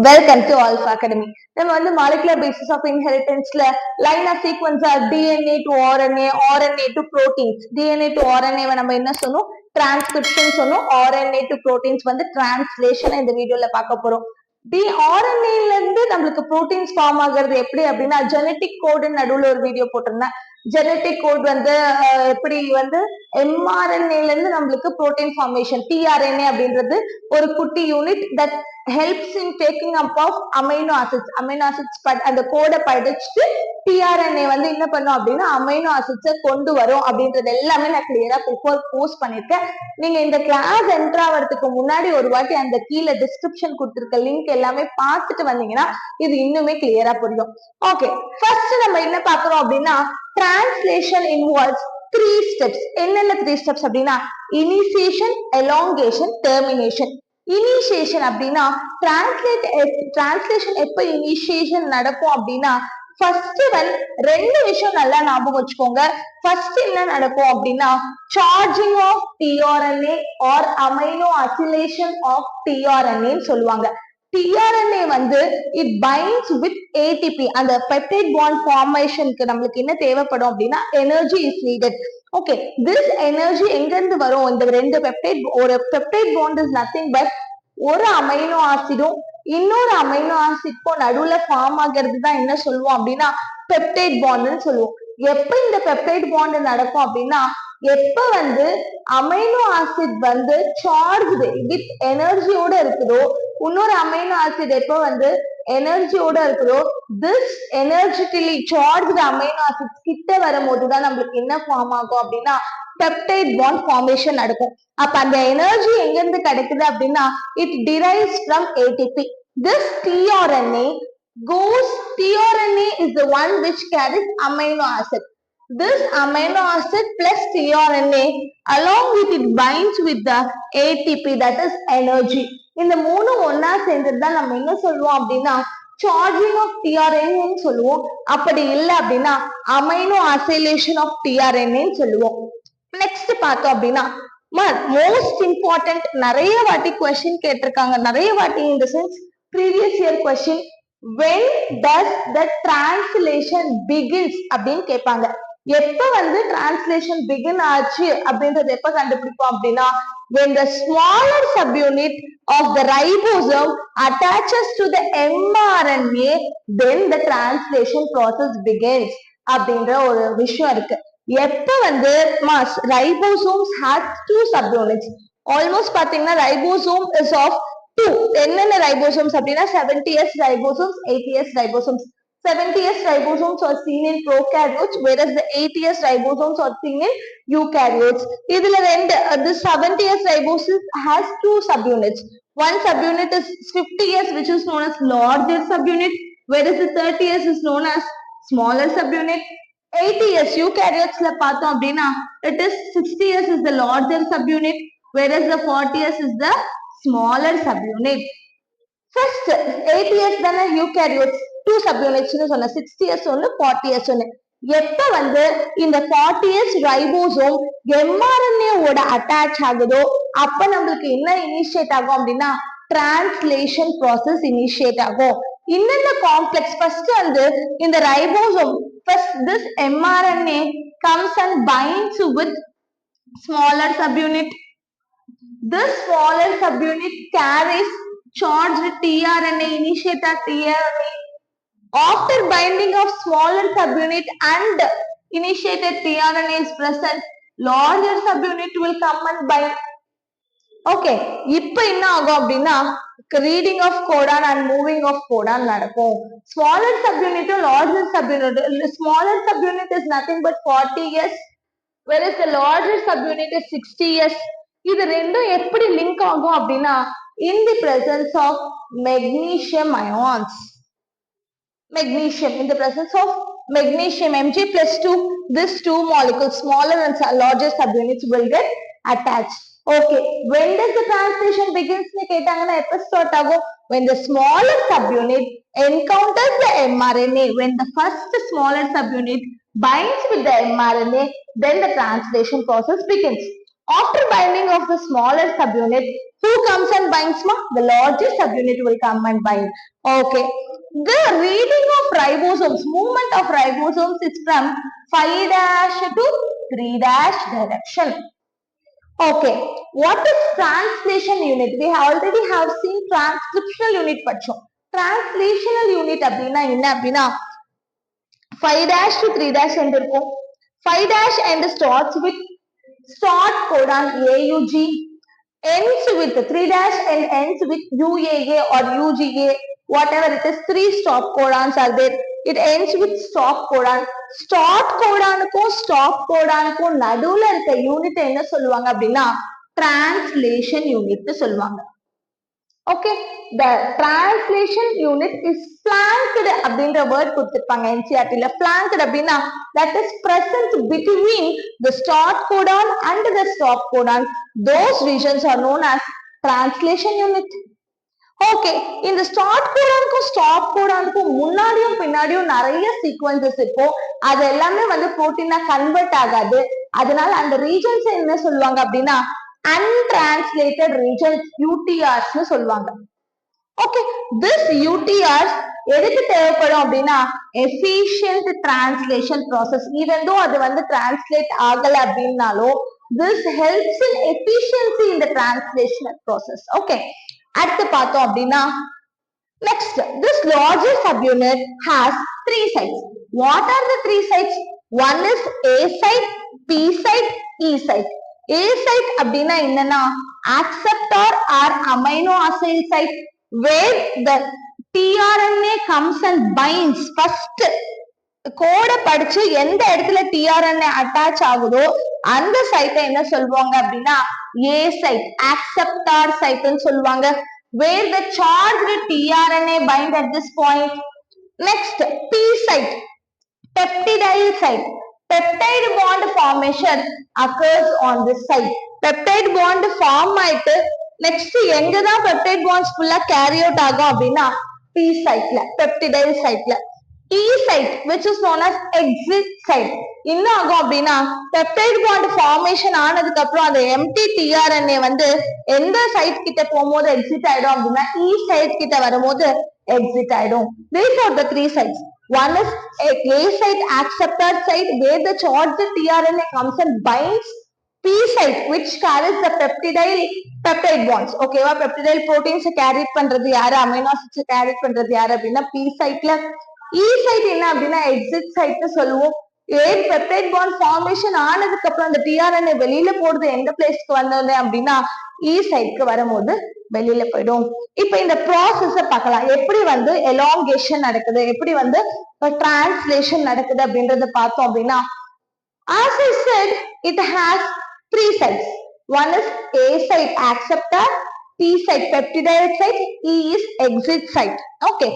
Welcome to alpha academy. நம்ம வந்து molecular basis of இன்ஹெரிட்டன்ஸ்ல லைன் ஆஃப் சீக்வன்ஸா DNA to RNA, RNA to proteins, DNA to ஆர்என்ஏவை நம்ம என்ன சொன்னோம், டிரான்ஸ்கிரிப்ஷன் சொன்னோம். ஆர்என்ஏ டு புரோட்டீன்ஸ் வந்து டிரான்ஸ்லேஷன் இந்த வீடியோல பார்க்க போறோம். ஆர்என்ஏல இருந்து நம்மளுக்கு புரோட்டீன்ஸ் ஃபார்ம் ஆகுறது எப்படி அப்படின்னா, ஜெனட்டிக் கோடு நடுவுல ஒரு வீடியோ போட்டிருந்தேன். ஜெனட்டிக் கோட் வந்து எப்படி வந்து எம்ஆர்என்ஏல இருந்து நம்மளுக்கு புரோட்டீன் ஃபார்மேஷன், டிஆர்என்ஏ அப்படின்றது ஒரு குட்டி unit that helps in taking up of amino acids அந்த கோடை படிச்சுட்டு டிஆர்என்ஏ வந்து என்ன பண்ணும் அப்படின்னா அமைனோ ஆசிட்ஸை கொண்டு வரும் அப்படின்றது எல்லாமே நான் கிளியரா போஸ்ட் பண்ணிருக்கேன். நீங்க இந்த கிளாஸ் என்டர் ஆகிறதுக்கு முன்னாடி ஒரு வாட்டி அந்த கீழே டிஸ்கிரிப்ஷன் கொடுத்திருக்க லிங்க் எல்லாமே பார்த்துட்டு வந்தீங்கன்னா இது இன்னுமே கிளியரா புரியும். ஓகே, ஃபர்ஸ்ட் நம்ம என்ன பாக்குறோம் அப்படின்னா, டிரான்ஸ்லேஷன் இன்வால்வ்ஸ் 3 ஸ்டெப்ஸ். என்னென்ன 3 ஸ்டெப்ஸ் அப்படின்னா, இனிஷியேஷன், எலாங்கேஷன், டெர்மினேஷன். இனிஷியேஷன் அப்படின்னா டிரான்ஸ்லேஷன் எப்ப இனிஷியேஷன் நடக்கும் அப்படின்னா, ஃபர்ஸ்ட் ரெண்டு விஷயம் நல்லா ஞாபகம் வச்சுக்கோங்க. ஃபர்ஸ்ட் என்ன நடக்கும் அப்படின்னா, charging of tRNA or aminoacylation of tRNA சொல்லுவாங்க. டிஆர்என்ஏ வந்து இட் பைண்ட்ஸ் வித் ஏடிபி. அந்த பெப்டைட் பாண்ட் ஃபார்மேஷனுக்கு நம்மளுக்கு என்ன தேவைப்படும் அப்படின்னா, energy is needed. Okay, this energy எங்க இருந்து வரும்? இந்த ரெண்டு ஒரு peptide bond is nothing but ஒரு அமைனோ ஆசிடும் இன்னொரு அமைனோ ஆசிட்க்கும் நடுவுல ஃபார்ம் ஆகிறது தான் என்ன சொல்லுவோம் அப்படின்னா பெப்டைட் பாண்ட்னு சொல்லுவோம். எப்ப இந்த பெப்டைட் பாண்ட் நடக்கும் அப்படின்னா, எப்ப வந்து அமைனோ ஆசிட் வந்து சார்ஜ் வித் எனர்ஜியோட இருக்குதோ, இன்னொரு அமைனோ ஆசிட் எப்ப வந்து எனர்ஜியோட இருக்குதோ, திஸ் எனர்ஜிட்டிலி சார்ஜ் அமைனோ ஆசிட் கிட்ட வரும்போதுதான் நம்மளுக்கு என்ன ஃபார்ம் ஆகும் அப்படின்னா பெப்டைட் பாண்ட் ஃபார்மேஷன் நடக்கும். அப்ப அந்த எனர்ஜி எங்க இருந்து கிடைக்குது அப்படின்னா, it drives from ATP. This tRNA is the one which carries amino acid. This amino acid plus tRNA along with it binds with the ATP, that is energy. இந்த மூணு ஒன்னா சேர்ந்துதான் நம்ம என்ன சொல்லுவோம் அப்படின்னா சார்ஜிங் ஆஃப் டிஆர்என்ஏ சொல்லுவோம். அப்படி இல்லை அப்படின்னா அமைனோ அசைலேஷன் ஆஃப் டிஆர்என்ஏ சொல்லுவோம். நெக்ஸ்ட் பார்த்தோம் அப்படின்னா, மோஸ்ட் இம்பார்ட்டன்ட், நிறைய வாட்டி கொஸ்டின் கேட்டிருக்காங்க, நிறைய வாட்டி இந்த sense previous year question, when does the translation begins அப்படின்னு கேட்பாங்க. எப்ப வந்து translation begin ஆச்சு அப்படின்றது எப்ப கண்டுபிடிப்போம் அப்படின்னா, when the smaller subunit of the ribosome attaches to the mRNA, then the translation process begins அப்படின்ற ஒரு விஷயம் இருக்கு. எப்ப வந்து ரைபோசோம்ஸ் has 2 subunits. ஆல்மோஸ்ட் பாத்தீங்கன்னா ரைபோசோம் இஸ் ஆஃப் 2. என்னென்ன ரைபோசோம்ஸ் அப்படின்னா 70S ribosomes, 80S ribosomes. 70S ribosomes are seen in prokaryotes, whereas the 80S ribosomes are seen in eukaryotes. இதுல ரெண்டு, the 70S ribosomes has 2 subunits. One subunit is 50S, which is known as larger subunit, whereas the 30S is known as smaller subunit. 80S eukaryotes la பார்த்தோம் அப்படின்னா, it is 60S is the larger subunit, whereas the 40S is the smaller subunit. First 80S தான eukaryotes, 2 subunits னு சொன்ன, 60S ஒன்னு 40S ஒன்னு. எப்ப வந்து இந்த 40S ரைபோசோம் mRNA ஓட அட்டாச் ஆகுதோ அப்ப நம்மளுக்கு என்ன இனிஷியேட் ஆகும் அப்படின்னா டிரான்ஸ்லேஷன் ப்ராசஸ் இனிஷியேட் ஆகும். என்னென்ன காம்ப்ளெக்ஸ் ஃபர்ஸ்ட் வந்து இந்த ribosome, first this mRNA comes and binds with smaller subunit. This smaller subunit carries charged tRNA, initiator tRNA. After binding of smaller subunit and initiated tRNA is present, larger subunit will come and bind. Okay, இப்ப என்ன ஆகும் அப்படின்னா reading of codon and moving of codon நடக்கும். Smaller சப்யூனிட்டும் larger subunit, smaller subunit is nothing but 40S, whereas the larger subunit is 60S. இது ரெண்டும் எப்படி link ஆகும் அப்படின்னா in the presence of magnesium ions. Magnesium, in the presence of magnesium, Mg+2, this 2 molecules, smaller and larger subunits will get attached. Okay, when does the translation begins னு கேட்டாங்கன்னா எப்ப start ஆகும்? When the smaller subunit encounters the mRNA, when the first smaller subunit binds with the mRNA, then the translation process begins. After binding of the smaller subunit, who comes and binds ma? The larger subunit will come and bind. Okay. The reading of ribosomes, movement of ribosomes is from 5' to 3' direction. Okay. What is translation unit? We already have seen transcriptional unit படிச்சோம். Translational unit அப்படின்னா என்ன அப்படின்னா 5' to 3' end இருக்கும். 5' end starts with start codon AUG, ends with 3' and ends with UAA or UGA, whatever it is. 3 stop codons are there. It ends with stop codon. Start codonக்கும் stop codonக்கும் நடுவுல இருக்க unit என்ன சொல்லுவாங்க அப்படின்னா translation unit சொல்லுவாங்க. Okay, the translation unit is flanked அப்படின்ற word கொடுத்திருப்பாங்க NCERT ல. flanked அப்படின்னா that is present between the start codon and the stop codon. Those regions are known as translation unit. Okay, இந்த start codonக்கும் stop codonக்கும் முன்னாடியும் பின்னாடியும் நிறைய sequences இருக்கும். அது எல்லாமே வந்து புரோட்டீனா கன்வெர்ட் ஆகாது. அதனால அந்த regions என்ன சொல்லுவாங்க அப்படின்னா untranslated regions, UTRs னு சொல்லுவாங்க. Okay, this UTRs எதுக்கு தேவைப்படும் அப்படின்னா efficient translation process. even though அது வந்து translate ஆகல அப்படின்னாலும் this helps in efficiency in the translation process. Okay, அடுத்து பார்த்தோம் அப்படின்னா next, this larger subunit has 3 sites. What are the 3 sites? One is A site, P site, E site. A site அப்படின்னா என்னன்னா acceptor or amino acid site where the tRNA comes and binds. first கோட படிச்சு எந்த இடத்துல tRNA attach ஆகுதோ அந்த சைட்டை என்ன சொல்லுவாங்க அப்படின்னா A site, acceptor site ன்னு சொல்லுவாங்க. where the charged tRNA bind at this point. Next, P site, peptidyl site. Peptide bond formation occurs on this site. Peptide bond form ஆயிட்டு next எங்கதான் peptide bonds full carry out ஆகும் அப்படின்னா P siteல, peptidyl siteல. E site which is known as exit site என்ன ஆகும் அப்படின்னா peptide bond formation ஆனதுக்கு அப்புறம் அந்த empty tRNA வந்து எந்த சைட் கிட்ட போகும்போது exit ஆயிடும் அப்படின்னா E site கிட்ட வரும்போது exit ஆயிடும். These are the 3 sites. One is A site, acceptor site where the charged tRNA comes and binds. P site which carries the peptide bonds. Okay வா, peptidyl proteins carry பண்றது யாரு, amino acids carry பண்றது யாரு அப்படின்னா P siteல. E site என்ன அப்படின்னா exit site சொல்லுவோம். ஏன் peptide bond formation ஆனதுக்கு அப்புறம் அந்த tRNA வெளியில போறது எந்த பிளேஸ்க்கு வந்தது அப்படின்னா E siteக்கு வரும்போது வெளியில போயிடும். இப்ப இந்த ப்ராசஸ பார்க்கலாம், எப்படி வந்து எலாங்கேஷன் நடக்குது, எப்படி வந்து டிரான்ஸ்லேஷன் நடக்குது அப்படின்றத பார்த்தோம் அப்படின்னா as I said it has 3 sites. One is A site, acceptor, P site, peptidyl site, E is exit site. Okay,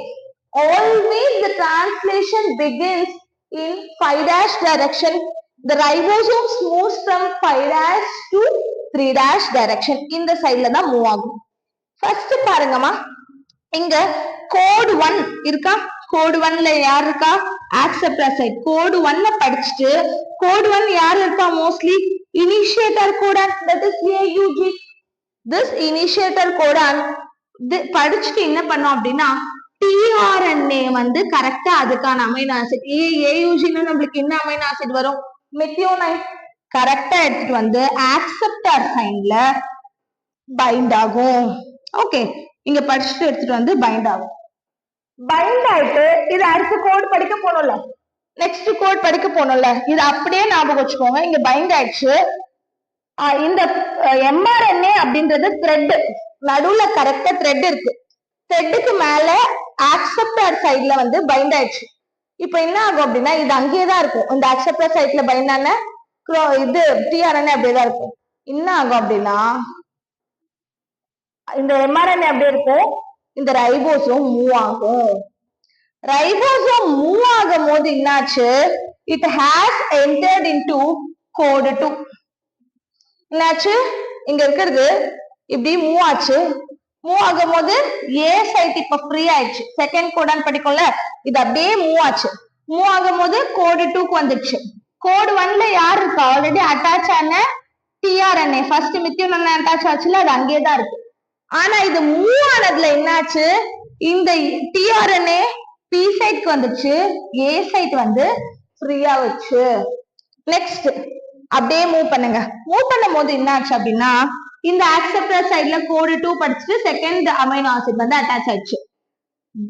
always the translation begins in 5' direction. The ribosomes moves from 5' to 3' direction. இந்த சைடுல தான் move ஆகும். First பாருங்கம்மா, இங்க code 1 இருக்கா, code 1ல யார் இருக்கா, acceptor site. Code 1 படிச்சுட்டு கோட் 1 யார் இருக்கா, mostly initiator codon, that is AUG. this initiator codon படிச்சுட்டு என்ன பண்ணோம் அப்படின்னா tRNA வந்து கரெக்டா அதுக்கான அமைனோ ஆசிட் AUG நம்மளுக்கு என்ன அமைனோ ஆசிட் வரும், மெத்தியோனைன், கரெக்டா எடுத்துட்டு வந்து acceptor சைட்ல பைண்ட் ஆகும். ஓகே, இங்க படிச்சுட்டு எடுத்துட்டு வந்து பைண்ட் ஆகும். பைண்ட் ஆயிட்டு இது அடுத்த கோட் படிக்க போனோம்ல, நெக்ஸ்ட் கோட் படிக்க போனோம்ல, இது அப்படியே ஞாபகம் வச்சுக்கோங்க. இங்க பைண்ட் ஆயிடுச்சு. இந்த mRNA அப்படின்றது த்ரெட், நடுவுல கரெக்டா த்ரெட் இருக்கு. த்ரெட்டுக்கு மேல ஆக்செப்டர் சைட்ல வந்து பைண்ட் ஆயிடுச்சு. இப்ப என்ன ஆகும் அப்படின்னா இது அங்கேயேதான் இருக்கும். இந்த ஆக்செப்டர் சைட்ல பைண்ட் ஆன இது tRNA அப்படியேதான் இருக்கும். என்ன ஆகும் அப்படின்னா இந்த mRNA அப்படியே இருக்கும், இந்த ரைபோசோம் மூவ் ஆகும். ரைபோசோம் மூவ் ஆகும் போது என்னாச்சு, it has entered into code 2. என்னாச்சு, இங்க இருக்கிறது இப்படி மூவ் ஆச்சு. மூவ் ஆகும் போது ஏ சைட் இப்ப ஃப்ரீ ஆயிடுச்சு. செகண்ட் கோடான் படிக்கும்ல, இது அப்படியே மூவ் ஆச்சு. மூவ் ஆகும் போது கோட் 2க்கு வந்துடுச்சு. கோட் 1ல யார் இருக்கா, ஆல்ரெடி அட்டாச் ஆன டிஆர்என்ஏ ஃபர்ஸ்ட் மித்தியோன் அட்டாச் ஆச்சுல அது அங்கேயே தான் இருக்கு. ஆனா இது மூவ் ஆனதுல என்னாச்சு, இந்த டிஆர்என்ஏ பி சைட்க்கு வந்துச்சு, ஏ சைட் வந்து ஃப்ரீயா வச்சு. நெக்ஸ்ட் அப்படியே மூவ் பண்ணுங்க. மூவ் பண்ணும் போது என்ன ஆச்சு அப்படின்னா, இந்த ஆக்செப்டர் சைட்ல கோடு 2 படிச்சுட்டு செகண்ட் அமைனோ ஆசிட் வந்து அட்டாச் ஆயிடுச்சு.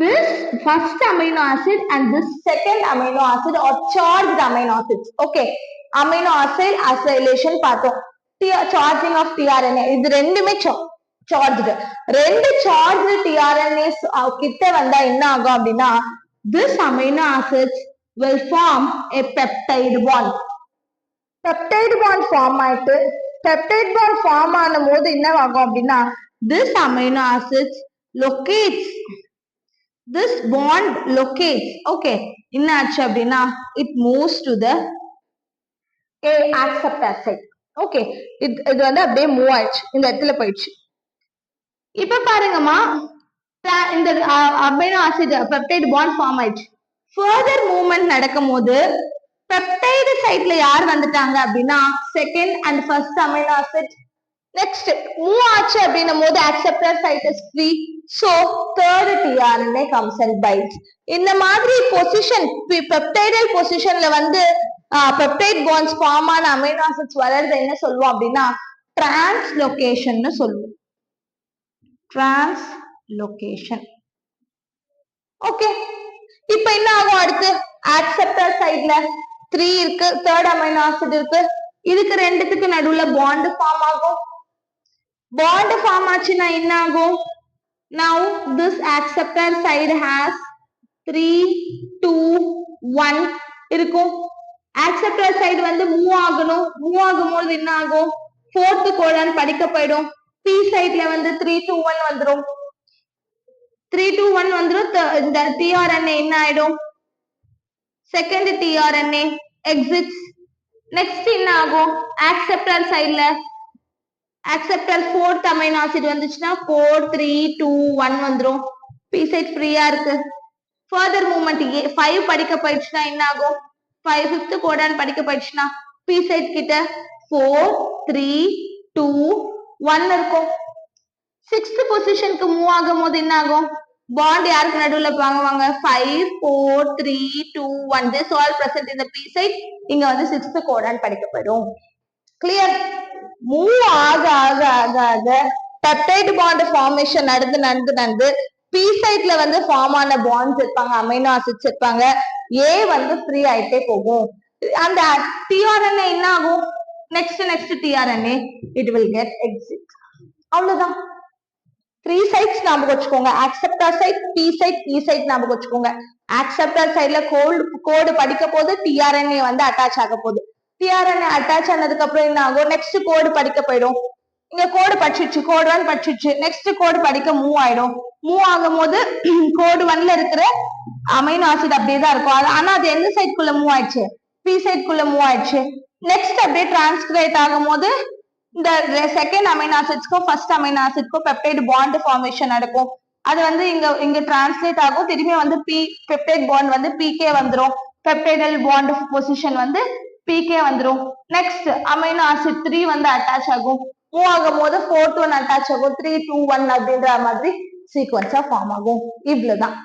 This first amino acid and this second amino acid are charged amino acids. Okay, amino acid acylation பார்த்தோம். Charging of tRNA இது ரெண்டுமே charged. ரெண்டு charged tRNAs கிட்ட வந்தா என்ன ஆகும் அப்படின்னா, this amino acids will form a peptide bond. Peptide bond form ஆயிட்டு peptide bond form ஆனும் போது என்ன ஆகும் அப்படின்னா, this amino acids locates, this bond locates. Okay, என்ன ஆச்சு அப்படின்னா, it moves to the acceptor site. Okay, இது வந்து அப்படியே மூவ் ஆயிடுச்சு, இந்த இடத்துல போயிடுச்சு. இப்ப பாருங்கம்மா, இந்த amino acid peptide bond form ஆயிடுச்சு. ஃபர்தர் மூவ்மெண்ட் நடக்கும் போது பெப்டைடு சைட்ல யார் வந்துட்டாங்க அப்படின்னா, second and first amino acid. Next move ஆச்சு அப்படின்னும் போது acceptor side is free, so third tRNA comes and binds. இந்த மாதிரி பொசிஷன் பெப்டைடல் பொசிஷன்ல வந்து பெப்டைட் பாண்ட்ஸ் ஃபார்ம் ஆன அமைனோ ஆசிட்ஸ் வளர்றது என்ன சொல்லுவோம் அப்படின்னா, டிரான்ஸ்லோகேஷன் சொல்லுவோம். டிரான்ஸ்லோகேஷன். ஓகே, இப்ப என்ன ஆகும், அடுத்து அக்செப்டர் சைட்ல 3 இருக்கு, தேர்ட் அமைனோ ஆசிட் இருக்கு, இதுக்கு ரெண்டுத்துக்கு நடுவுல பாண்ட் ஃபார்ம் ஆகும். பாண்ட் ஃபார்ம் ஆச்சுன்னா என்ன ஆகும், now this acceptor side has 3 2 1 இருக்கும். acceptor side வந்து மூவ் ஆகணும், மூவ் ஆகும்போது என்ன ஆகும், fourth கோடன் படிக்க போயிடும். p சைட்ல வந்து 3 2 1 வந்துரும், 3 2 1 வந்துரும். இந்த tRNA என்ன ஆயிடும், செகண்ட் tRNA exits. நெக்ஸ்ட் என்ன ஆகும், ஆக்செப்டர் சைட்ல ஆக்செப்டர் ஃபோர்த் அமைனோ ஆசிட் வந்துச்சுன்னா 4 3 2 1 வந்துரும். பி சைட் ஃப்ரீயா இருக்கு. ஃபர்தர் மூவ்மெண்ட் 5 படிக்க போயிடுச்சுன்னா என்ன ஆகும், 5 ஃபிஃப்த் கோடான் படிக்க போயிடுச்சுன்னா பி சைட் கிட்ட 4 3 2 1 இருக்கும். சிக்ஸ்த் பொசிஷனுக்கு மூவ் ஆகும் போது என்ன ஆகும், பாண்ட் யாருக்கு நடுவுல வாங்குவாங்க, 5 4 3 2 1. this all present in the p side. இங்க வந்து சிக்ஸ்த் கோடான் படிக்க போயிடும். கிளியர். மூவ் ஆக ஆக ஆக ஆக பெப்டைட் பாண்ட் ஃபார்மேஷன் நடந்து பி சைட்ல வந்து ஃபார்ம் ஆன பாண்ட்ஸ் இருப்பாங்க, அமைனோ ஆசிட்ஸ் இருப்பாங்க, ஏ வந்து ஃப்ரீ ஆயிட்டே போகும். அந்த டிஆர்என்ஏ என்ன ஆகும், next tRNA it will get exit. அவ்வளவுதான். 3 சைட்ஸ் ஞாபகம் வச்சுக்கோங்க, ஆக்செப்டர் சைட், பி சைட், இ சைட் ஞாபகம் வச்சுக்கோங்க. ஆக்செப்டர் சைட்ல கோடு படிக்க போது டிஆர்என்ஏ வந்து அட்டாச் ஆக போகுது. டிஆர்என்ஏ அட்டாச் ஆனதுக்கு அப்புறம் என்ன ஆகும், நெக்ஸ்ட் கோடு படிக்க போயிடும். இங்க கோடு படிச்சிருச்சு, கோடு 1 படிச்சிருச்சு, நெக்ஸ்ட் கோடு படிக்க மூவ் ஆயிடும். மூவ் ஆகும் போது கோடு 1ல இருக்கிற அமைனோ ஆசிட் அப்படியே தான் இருக்கும், ஆனா அது எந்த சைட்குள்ள மூவ் ஆயிடுச்சு, பி சைட்குள்ள மூவ் ஆயிடுச்சு. நெக்ஸ்ட் அப்படியே டிரான்ஸ்கிரேட் ஆகும் போது இந்த செகண்ட் அமைனோ ஆசிட்ஸ்க்கும் ஃபர்ஸ்ட் அமைனோ ஆசிட்க்கும் பெப்டைட் பாண்ட் ஃபார்மேஷன் நடக்கும். அது வந்து இங்க டிரான்ஸ்லேட் ஆகும், திரும்பி வந்து பெப்டைட் பாண்ட் வந்து பிகே வந்துரும், பெப்டைடல் பாண்ட் பொசிஷன் வந்து பிகே வந்துரும். நெக்ஸ்ட் அமைனோ ஆசிட் 3 வந்து அட்டாச் ஆகும், மூவ் ஆகும் போது 4th 1 அட்டாச் ஆகும், 3 2 1 அப்படின்ற மாதிரி சீக்வன்ஸா ஃபார்ம் ஆகும். இவ்வளவுதான்.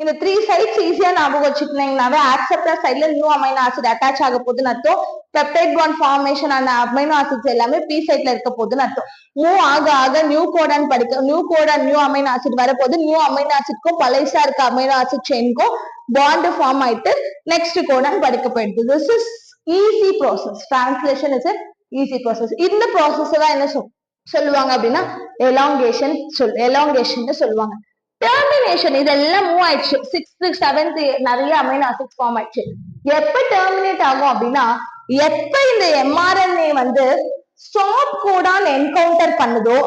இந்த 3 சைட்ஸ் ஈஸியா ஞாபகம் வச்சுக்கிட்டீங்கன்னாவே ஆக்செப்டர் சைட்ல நியூ அமைனோ ஆசிட் அட்டாச் ஆக போகுதுன்னு அர்த்தம். பெப்டைட் பாண்ட் ஃபார்மேஷன் ஆன அமைனோ ஆசிட்ஸ் எல்லாமே பி சைட்ல இருக்க போகுதுன்னு அர்த்தம். மூவ் ஆக ஆக new Godan new amino acid வரப்போது, நியூ அமைனோ ஆசிட்க்கும் பழைசா இருக்க அமைனோ ஆசிட் செயின்க்கும் பாண்ட் ஃபார்ம் ஆயிட்டு நெக்ஸ்ட் கோடான் படிக்க போயிடுது. This is easy process. Translation is easy process. இந்த ப்ராசஸ் தான் என்ன சொல்லுவாங்க அப்படின்னா எலாங்கேஷன் சொல்லுவாங்க. டெர்மினேஷன் இதெல்லாம் மூவ் ஆயிடுச்சு, 6th 7th நிறைய அமைனோ ஆசிட்ஸ் ஃபார்ம் ஆயிடுச்சு. எப்ப டெர்மினேட் ஆகும் அப்படின்னா, எப்ப இந்த எம்ஆர்என்ஏ வந்து ஸ்டாப் கோடான் என்கவுண்டர் பண்ணுதோ,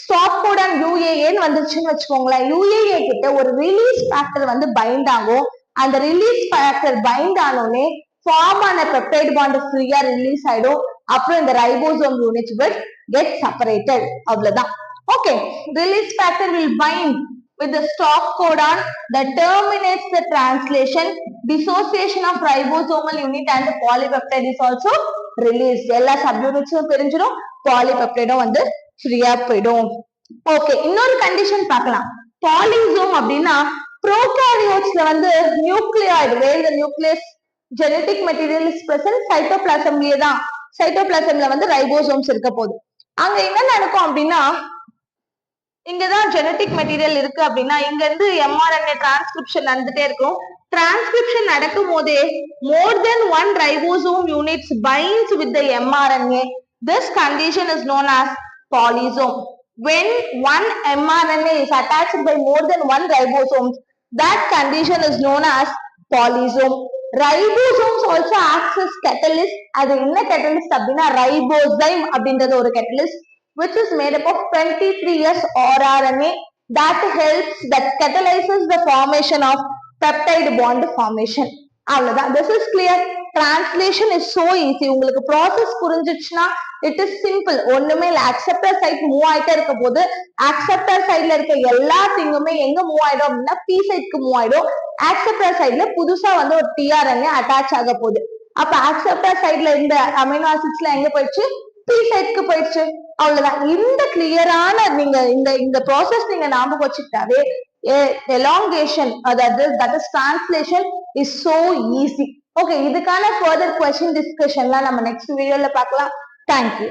ஸ்டாப் கோடான் யூஏஏன்னு வந்துருச்சுன்னு வச்சுக்கோங்களேன், யூஏஏ கிட்ட ஒரு ரிலீஸ் ஃபேக்டர் வந்து பைண்ட் ஆகும். அந்த ரிலீஸ் ஃபேக்டர் பைண்ட் ஆனோடனே ஃபார்ம் ஆன பெப்டைட் பாண்ட் ஃப்ரீயா ரிலீஸ் ஆயிடும். அப்புறம் இந்த ribosome unit will get separated. அவ்வளவுதான். Okay, release factor will bind with the stop codon that terminates the translation. Dissociation of ribosomal unit and polypeptide is also released. எல்லா subunits தெரிஞ்சிடும். பாலிபெப்டைடும் வந்து ஃப்ரீயா போயிடும். ஓகே, இன்னொரு கண்டிஷன் பார்க்கலாம். பாலிசோம் அப்படின்னா ப்ரோகாரியோட்ஸ்ல வந்து nucleoid where the nucleus genetic material is present சைட்டோபிளாசம்லயே தான், சைட்டோபிளாசம்ல வந்து ரைபோசோம்ஸ் இருக்க போகுது. அங்க என்ன நடக்கும் அப்படின்னா, இங்கதான் ஜெனடிக் மெட்டீரியல் இருக்கு அப்படின்னா இங்க இருந்து mRNA டிரான்ஸ்கிரிப்ஷன் நடந்துட்டே இருக்கும். டிரான்ஸ்கிரிப்ஷன் நடக்கும் போதே more than one ribosome units binds with the mRNA. This condition is known as polysome. When one mRNA is attached by more than one ribosome, that condition is known as polysome. Ribosomes also acts as catalyst. அது என்ன catalyst அப்படின்னா ribozyme அப்படின்றது ஒரு catalyst which is made up of 23S rRNA that catalyzes the formation of peptide bond formation. அவ்வளவுதான். This is clear. Translation is so easy. உங்களுக்கு process புரிஞ்சிச்சுன்னா it is simple. ஒண்ணுமே இல்லை, acceptor side move ஆயிட்டே இருக்க போது acceptor சைட்ல இருக்க எல்லா திங்குமே எங்க மூவ் ஆயிடும் அப்படின்னா பி சைட்க்கு மூவ் ஆயிடும். அக்செப்டர் சைட்ல புதுசா வந்து ஒரு டிஆர்என்ஏ அட்டாச் ஆக போகுது. அப்ப அக்செப்டர் சைட்ல இந்த அமினோ ஆசிட்ஸ்ல எங்க போயிடுச்சு, பி சைட்க்கு போயிடுச்சு. அவ்வளவுதான். இந்த கிளியரான நீங்க இந்த ப்ராசஸ் நீங்க ஞாபகம் வச்சுக்கிட்டாவே elongation that is translation is so easy. Okay, இதுக்கான further question discussionலாம் நம்ம நெக்ஸ்ட் வீடியோல பார்க்கலாம். தேங்க்யூ.